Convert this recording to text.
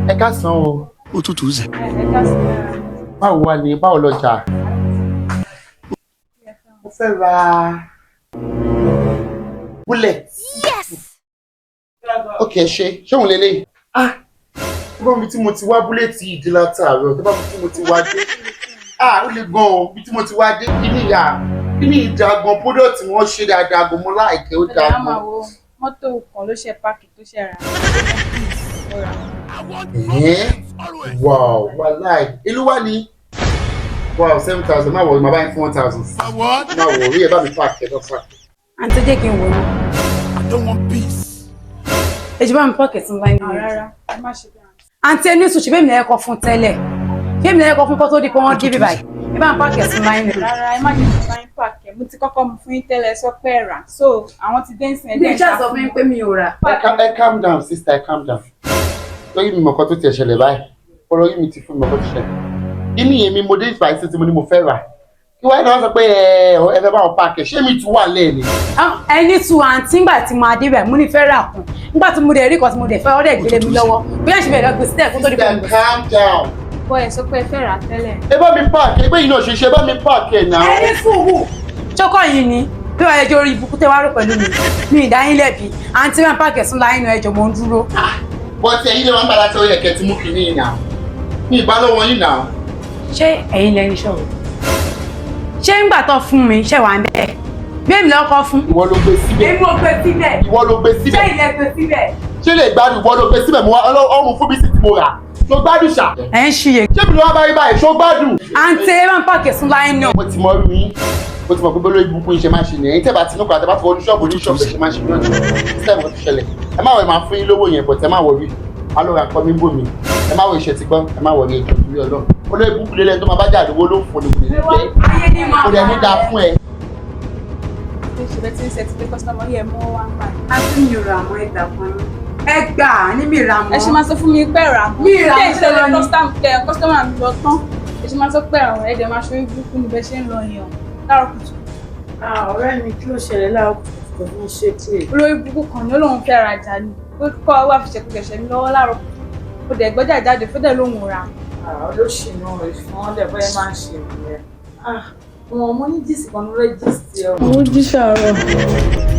Ẹ káàsán o. Ó tútù zẹ̀. Ẹ káàsán. Báwo wà ní báwo lọjà? Mo fẹ́ ra bullet. Yes. Okay, ṣé òun lélẹ́yìí? Bá mi tí mo ti wá búlẹ̀tì ìdí látàárọ̀, tó bá mi tí mo ti wá dé. Ó le gan-an bí tí mo ti wá dé. Kíní ìjà gan product wọn ṣe dáadáa gan mo láìkẹ́ ó dáa gan. Mọ́tò kan ló ṣe páàkì tó ṣe rà. Wow, wàláì. Ìlú wà ní. Wow, 7,000. Má wọ̀, màá bá yín fún 1,000. Má wọ̀, orí ẹ̀ bá mi pààkì ẹ̀ lọ pààkì. Àǹtí jẹ́ kí n wò ó. I don't want peace. Èjì bá mi pọ́kẹ̀tì ńlá inú rẹ̀. Rárá, ẹ má ṣe bẹ́ẹ̀. Àǹtí ẹni sùn ṣe bẹ́ẹ̀ mi lẹ́yìn kan fún tẹ́lẹ̀. Bẹ́ẹ̀ mi lẹ́yìn kan fún kó tó di pé wọ́n gé bíbáyìí. Ẹ bá mi pọ́kẹ̀tì ńlá inú rẹ̀. Rárá, ẹ má jẹ́ kí n bá yín pààkì. Mo ti kọ́kọ́ mu fún yín tẹ́lẹ̀ sọ pé ẹ rà. So, àwọn ti dé ń sin ẹ̀dẹ̀. Bí ìjà sọ fún mi pé mi ò rà. Ẹ calm down, sister, ẹ calm down. Lórí mi mọ̀kọ́ tó ti ṣẹlẹ̀ báyìí. Olórí mi ti fún mi mọ̀kọ́ tó ṣẹlẹ̀. Kíní èmi mo dé ìfàìsí tí mo ní mo fẹ́ rà. Kí wáyé náà sọ pé ẹ fẹ́ bá wọn pààkì. Ṣé mi tún wà lẹ́ẹ̀ni? Ẹni tu àǹtí ńgbà tí mo adé bẹ̀ mo ní fẹ́ rà kún. Nígbà tí mo dẹ̀ rí kan tí mo dẹ̀ fẹ́ ọ́dẹ̀ gbélé mi lọ́wọ́. Bí ẹ̀ṣin bẹ̀rẹ̀ gbèsè tẹ̀ kó tó di pé mo. Calm down. Bọ́ ẹ sọ pé ẹ fẹ́ rà tẹ́lẹ̀. Ẹ bá mi pààkì, ẹgbẹ́ yìí náà ṣe bá mi pààkì ẹ̀ náà. Ẹni fúnwù. Ṣọ́kọ̀ yìí ni bí wàá ẹjọ́ orí ibùkún tẹ́ wá rò pẹ̀lú mi. Mi ìdáyín lẹ́bi. Àǹtí máa ń pààkì ẹ̀sùn láyé náà ẹjọ́ mo ń dúró. Bọ́tí ẹ̀yin lè máa ń bá láti orí ẹ̀kẹ́ tí mú kìíní yìí náà. Ní ìbálòwọ̀ yìí náà. Ṣé ẹ̀yin lẹni ṣọ̀rọ̀? Ṣé ńgbà tó fún mi ṣe wà ń bẹ́ẹ̀? Bí èmi lọ́kọ́ fún. Ìwọ ló gbé síbẹ̀. Èmi ò gbé síbẹ̀. Ìwọ ló gbé síbẹ̀. Ṣé ilẹ̀ gbé síbẹ̀? Ṣé lè gbádùn ìwọ ló gbé síbẹ̀ mo wá ọrùn fún bísí tí mo rà? Ṣó gbádùn ṣá? Ẹ ń ṣiyè. Ṣé mi ló wá báyìí báyìí? Ṣó gbádùn? Àǹtí ẹ máa ń pààkì ẹ̀sùn láyé náà. Mo ti mọ rí yín. Mo ti mọ̀ pé bólóyè ibùkún iṣẹ́ máa ṣe nìyẹn. Tẹ́ bá ti núkọ̀ àti bá ti wọnú ṣọ́ọ̀bù ṣe máa ṣe náà. Ṣé ẹ̀mọ́ ti ṣẹlẹ̀? Ẹ má wọ̀ ẹ máa fún yín lówó yẹn bọ̀ tẹ́ má wọ̀ rí. Má ló ra kọ́ mi bò mí. Ẹ má wọ̀ iṣẹ́ ti gbọ́. Ẹ má wọ̀ rí ẹjọ́ torí Ọlọ́run. Olóyè ibùkún lélẹ̀ tó máa bá jáde owó ló ń fò ní kò lè ní dáa fún ẹ. Ṣèbẹ́ tí ń ṣe ti pé kọ́sítọ́mù yẹ mọ́ wá ń báyìí. Àǹtí mi ò rà mọ́ ẹgbàá fún yín. Ẹ gbà ní mi rà mọ́. Ẹ ṣe máa sọ fún mi pé rà mọ́. Mi rà mọ́ ṣẹlẹ̀ ní kọ́sítọ́mù àmì lọ tán. Ẹ ṣe máa sọ pé àwọn ẹ̀dẹ̀ máa ṣe burúkú ní bẹ́ẹ̀ ṣe ń lọ yẹn o. Láàárọ̀ kùtù. Ọ̀rẹ́ mi kí ló ṣẹlẹ̀ láàárọ̀ kùtù kò ní ṣe pé. Olórí burúkú kan ní olóhùn fẹ́ rajà ni. Ó kọ́ wá fi ṣẹ̀kẹ̀ṣẹ̀ mi lọ́wọ́ láàárọ̀ kùtù. Ó dẹ̀ gbọ́jà jáde fẹ́dẹ̀ lóhùn rà. Olóṣìnà ìfún ọ̀dẹ̀ bẹ́ẹ̀ máa ń ṣe ìrìn. Mo ní jíìsì kan ló rẹ́ jíìsì ẹ̀. Owó jíṣẹ́ àárọ̀.